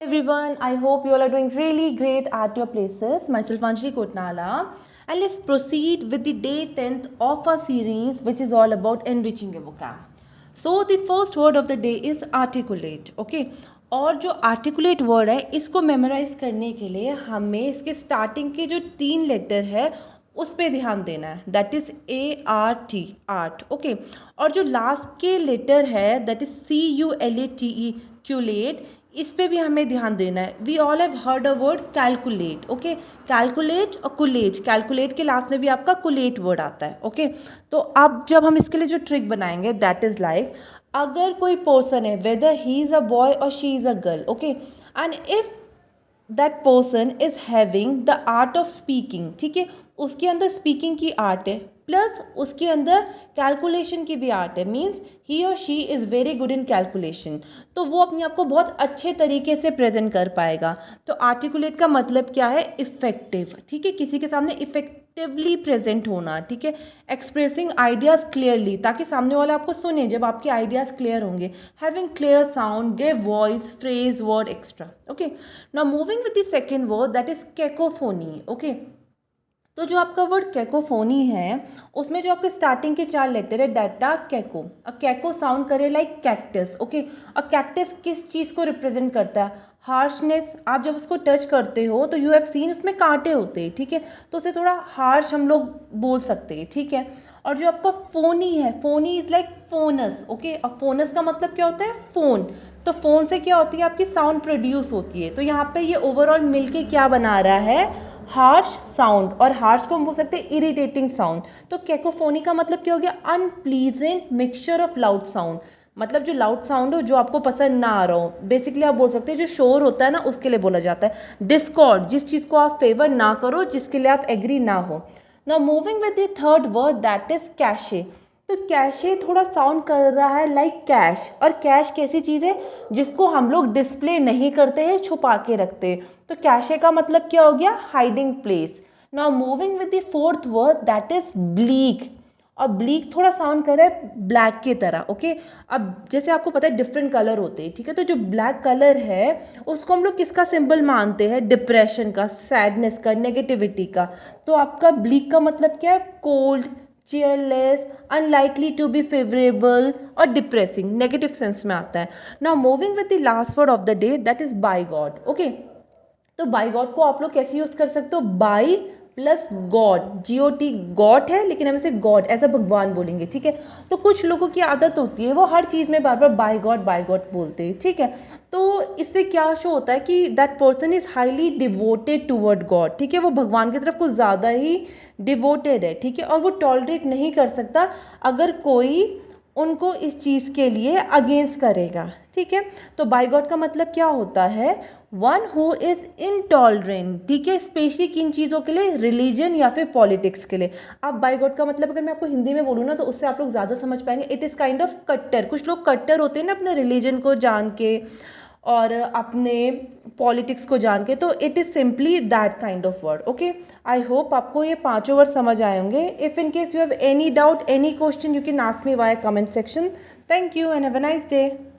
Everyone, I hope you all are doing really great at your places. Myself Anjali Kotnala, and let's proceed with the day 10th of our series, which is all about enriching your vocab. So the first word of the day is articulate. Okay, और जो articulate word है इसको memorize करने के लिए हमें इसके starting के जो 3 लेटर है उस पर ध्यान देना है, that is ART art. Okay, और जो लास्ट के लेटर है दैट इज़ CULATE क्यूलेट, इस पे भी हमें ध्यान देना है. We all have heard a word calculate. Okay, calculate और कुलेट, कैलकुलेट के लास्ट में भी आपका कुलेट वर्ड आता है. ओके, तो अब जब हम इसके लिए जो ट्रिक बनाएंगे दैट इज़ लाइक, अगर कोई पर्सन है whether he is a boy और she is a girl, okay, and if that person is having the art of speaking, ठीक है, उसके अंदर स्पीकिंग की आर्ट है प्लस उसके अंदर कैलकुलेशन की भी आर्ट है, मीन्स ही और she is very good in calculation, तो वो अपने आप को बहुत अच्छे तरीके से प्रेजेंट कर पाएगा. तो आर्टिकुलेट का मतलब क्या है? इफ़ेक्टिव. ठीक है, किसी के सामने इफेक्टिवली प्रेजेंट होना. ठीक है, एक्सप्रेसिंग आइडियाज़ क्लियरली, ताकि सामने वाला आपको सुने जब आपके आइडियाज़ क्लियर होंगे. Having clear sound, give voice, phrase, word extra. Okay, now moving with the second word that is cacophony. Okay, तो जो आपका वर्ड कैकोफोनी है उसमें जो आपके स्टार्टिंग के 4 लेटर है डेटा कैको. कैको साउंड करे लाइक कैक्टस. ओके, और कैक्टस किस चीज़ को रिप्रेजेंट करता है? हार्शनेस. आप जब उसको टच करते हो तो यू हैव सीन उसमें कांटे होते हैं. ठीक है, तो उसे थोड़ा हार्श हम लोग बोल सकते हैं. ठीक है, और जो आपका फोनी है, Fani is like phones. Okay, और फोनस का मतलब क्या होता है? फ़ोन. तो फ़ोन से क्या होती है? आपकी साउंड प्रोड्यूस होती है. तो यहाँ पे ये ओवरऑल मिलके क्या बना रहा है? Harsh sound. और हार्श को हम बोल सकते हैं इरिटेटिंग साउंड. तो कैकोफोनी का मतलब क्या हो गया? Unpleasant mixture of loud sound. मतलब जो लाउड साउंड हो जो आपको पसंद ना आ रहा हो, बेसिकली आप बोल सकते हैं जो शोर होता है ना उसके लिए बोला जाता है. डिस्कॉर्ड, जिस चीज़ को आप फेवर ना करो, जिसके लिए आप एग्री ना हो. Now moving with the third word that is cache. तो कैशे थोड़ा साउंड कर रहा है लाइक कैश. और कैश कैसी चीज़ है? जिसको हम लोग डिस्प्ले नहीं करते हैं, छुपा के रखते हैं. तो कैशे का मतलब क्या हो गया? Hiding place. Now moving with the fourth word that is bleak. और ब्लीक थोड़ा साउंड कर रहा है ब्लैक की तरह. ओके, अब जैसे आपको पता है डिफरेंट कलर होते हैं. ठीक है, तो जो ब्लैक कलर है उसको हम लोग किसका सिंबल मानते हैं? डिप्रेशन का, सैडनेस का, नेगेटिविटी का. तो आपका ब्लीक का मतलब क्या है? Cold, cheerless, unlikely to be favorable और depressing, नेगेटिव सेंस में आता है. Now moving with the last word of the day that is by god. Okay, तो बाय गॉड को आप लोग कैसे यूज़ कर सकते हो? By plus god, GOD, god है लेकिन हम इसे गॉड ऐसा भगवान बोलेंगे. ठीक है, तो कुछ लोगों की आदत होती है वो हर चीज़ में बार बार बाय गॉड बोलते हैं. ठीक है, तो इससे क्या शो होता है कि that person is highly devoted toward God. ठीक है, वो भगवान की तरफ कुछ ज़्यादा ही डिवोटेड है. ठीक है, और वो टॉलरेट नहीं कर सकता अगर कोई उनको इस चीज़ के लिए अगेंस्ट करेगा. ठीक है, तो बाय गॉड का मतलब क्या होता है? One who is intolerant. ठीक है, स्पेशली किन चीज़ों के लिए? रिलीजन या फिर पॉलिटिक्स के लिए. अब बाय गॉड का मतलब अगर मैं आपको हिंदी में बोलूँ ना तो उससे आप लोग ज़्यादा समझ पाएंगे. इट इज़ काइंड ऑफ कट्टर. कुछ लोग कट्टर होते हैं ना अपने रिलीजन को जान के और अपने पॉलिटिक्स को जान के. तो it is simply that kind of word. Okay, I hope आपको ये 5 वर्ड समझ आए होंगे. If in case you have any doubt, any question, you can ask me via comment section. Thank you and have a nice day.